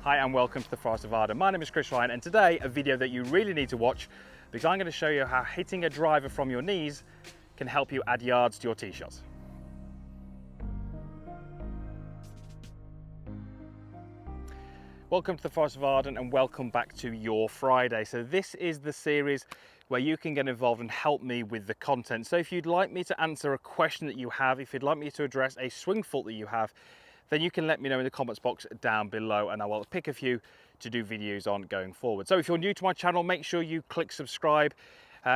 Hi and welcome to the Forest of Arden. My name is Chris Ryan and today a video that you really need to watch because I'm going to show you how hitting a driver from your knees can help you add yards to your tee shots. Welcome to the Forest of Arden and welcome back to your Friday. So this is the series where you can get involved and help me with the content. So if you'd like me to answer a question that you have, if you'd like me to address a swing fault that you have, then you can let me know in the comments box down below and I will pick a few to do videos on going forward. So if you're new to my channel, make sure you click subscribe.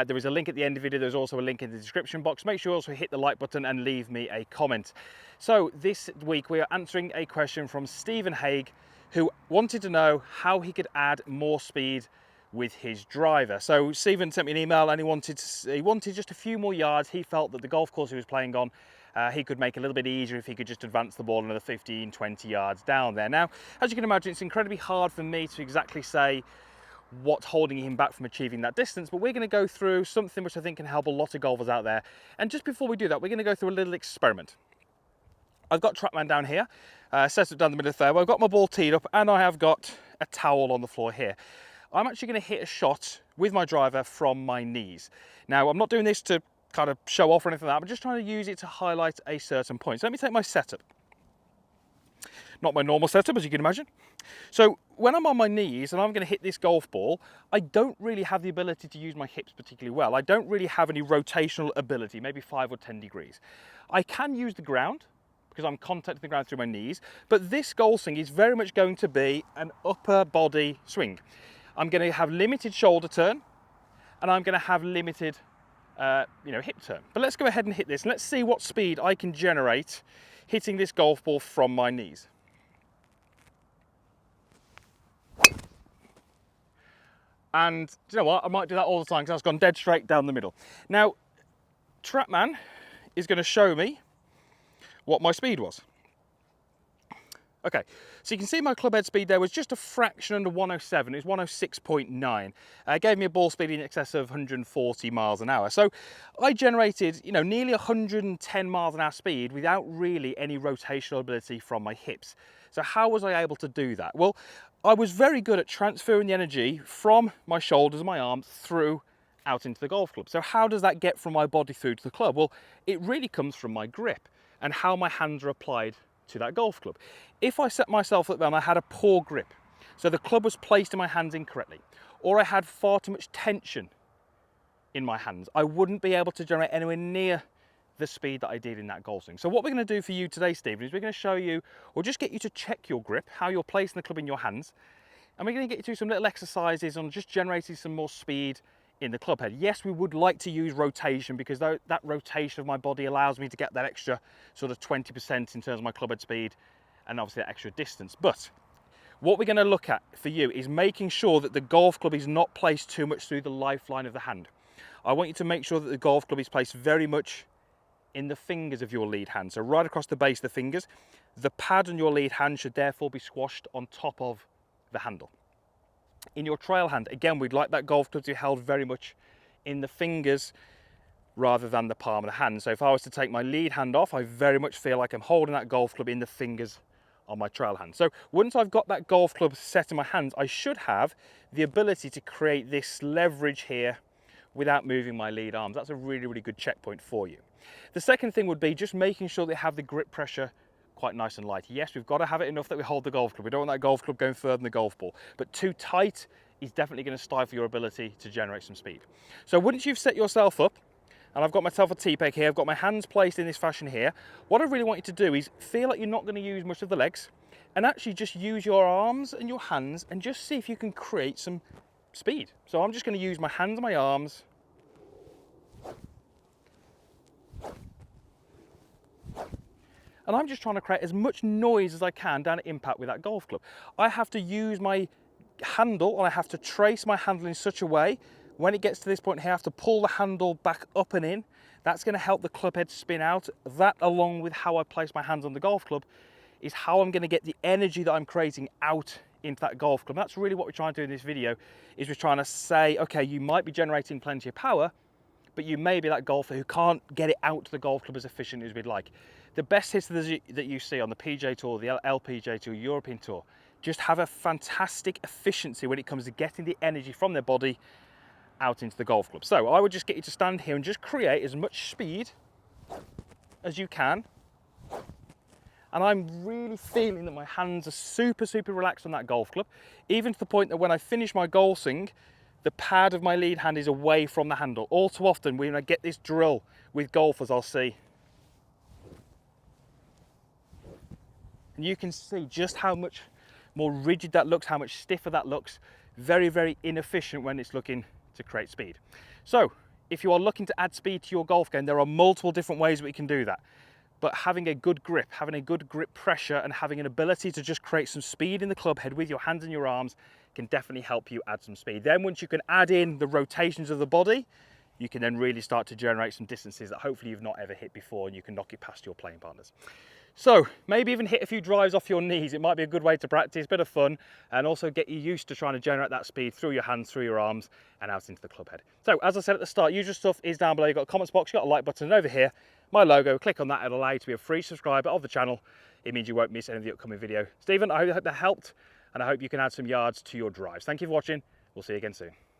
There is a link at the end of the video. There's also a link in the description box. Make sure you also hit the like button and leave me a comment. So this week we are answering a question from Stephen Haig, who wanted to know how he could add more speed with his driver. So Stephen sent me an email and he wanted just a few more yards. He felt that the golf course he was playing on he could make a little bit easier if he could just advance the ball another 15, 20 yards down there. Now, as you can imagine, it's incredibly hard for me to exactly say what's holding him back from achieving that distance, but we're going to go through something which I think can help a lot of golfers out there. And just before we do that, we're going to go through a little experiment. I've got TrackMan down here, set up down the middle of the fairway. I've got my ball teed up and I have got a towel on the floor here. I'm actually going to hit a shot with my driver from my knees. Now, I'm not doing this to kind of show off or anything like that, but just trying to use it to highlight a certain point. So let me take my setup. Not my normal setup, as you can imagine. So when I'm on my knees and I'm going to hit this golf ball, I don't really have the ability to use my hips particularly well. I don't really have any rotational ability, maybe 5 or 10 degrees. I can use the ground because I'm contacting the ground through my knees, but this golf swing is very much going to be an upper body swing. I'm going to have limited shoulder turn and I'm going to have limited hip turn. But let's go ahead and hit this and let's see what speed I can generate hitting this golf ball from my knees. And you know what, I might do that all the time because I've gone dead straight down the middle. Now, TrackMan is going to show me what my speed was. Okay, so you can see my club head speed there was just a fraction under 107. It was 106.9. Gave me a ball speed in excess of 140 miles an hour. So I generated, nearly 110 miles an hour speed without really any rotational ability from my hips. So how was I able to do that? Well, I was very good at transferring the energy from my shoulders and my arms through out into the golf club. So how does that get from my body through to the club? Well, it really comes from my grip and how my hands are applied to that golf club. If I set myself up and I had a poor grip, so the club was placed in my hands incorrectly, or I had far too much tension in my hands, I wouldn't be able to generate anywhere near the speed that I did in that golf swing. So what we're going to do for you today, Stephen, is we're going to show you, or just get you to check your grip, how you're placing the club in your hands, and we're going to get you to some little exercises on just generating some more speed in the club head. Yes, we would like to use rotation because that rotation of my body allows me to get that extra sort of 20% in terms of my club head speed and obviously that extra distance. But what we're going to look at for you is making sure that the golf club is not placed too much through the lifeline of the hand. I want you to make sure that the golf club is placed very much in the fingers of your lead hand. So right across the base of the fingers. The pad on your lead hand should therefore be squashed on top of the handle. In your trail hand, again, we'd like that golf club to be held very much in the fingers rather than the palm of the hand. So if I was to take my lead hand off, I very much feel like I'm holding that golf club in the fingers on my trail hand. So once I've got that golf club set in my hands, I should have the ability to create this leverage here without moving my lead arms. That's a really, really good checkpoint for you. The second thing would be just making sure they have the grip pressure quite nice and light. Yes, we've got to have it enough that we hold the golf club. We don't want that golf club going further than the golf ball, but too tight is definitely going to stifle your ability to generate some speed. So once you've set yourself up, and I've got myself a tee peg here, I've got my hands placed in this fashion here, what I really want you to do is feel like you're not going to use much of the legs and actually just use your arms and your hands and just see if you can create some speed. So I'm just going to use my hands and my arms. And I'm just trying to create as much noise as I can down at impact with that golf club. I have to use my handle and I have to trace my handle in such a way, when it gets to this point here, I have to pull the handle back up and in. That's going to help the club head spin out. That, along with how I place my hands on the golf club, is how I'm going to get the energy that I'm creating out into that golf club. That's really what we're trying to do in this video, is we're trying to say, okay, you might be generating plenty of power, but you may be that golfer who can't get it out to the golf club as efficiently as we'd like. The best hitters that you see on the PGA Tour, the LPGA Tour, European Tour, just have a fantastic efficiency when it comes to getting the energy from their body out into the golf club. So I would just get you to stand here and just create as much speed as you can. And I'm really feeling that my hands are super, super relaxed on that golf club, even to the point that when I finish my goal swing, the pad of my lead hand is away from the handle. All too often when I get this drill with golfers, I'll see. And you can see just how much more rigid that looks, how much stiffer that looks. Very, very inefficient when it's looking to create speed. So if you are looking to add speed to your golf game, there are multiple different ways we can do that. But having a good grip, having a good grip pressure, and having an ability to just create some speed in the club head with your hands and your arms can definitely help you add some speed. Then once you can add in the rotations of the body, you can then really start to generate some distances that hopefully you've not ever hit before, and you can knock it past your playing partners. So maybe even hit a few drives off your knees. It might be a good way to practice, bit of fun, and also get you used to trying to generate that speed through your hands, through your arms, and out into the club head. So as I said at the start, usual stuff is down below. You've got a comments box, you've got a like button, and over here, my logo. Click on that, it'll allow you to be a free subscriber of the channel. It means you won't miss any of the upcoming video. Stephen, I hope that helped, and I hope you can add some yards to your drives. Thank you for watching. We'll see you again soon.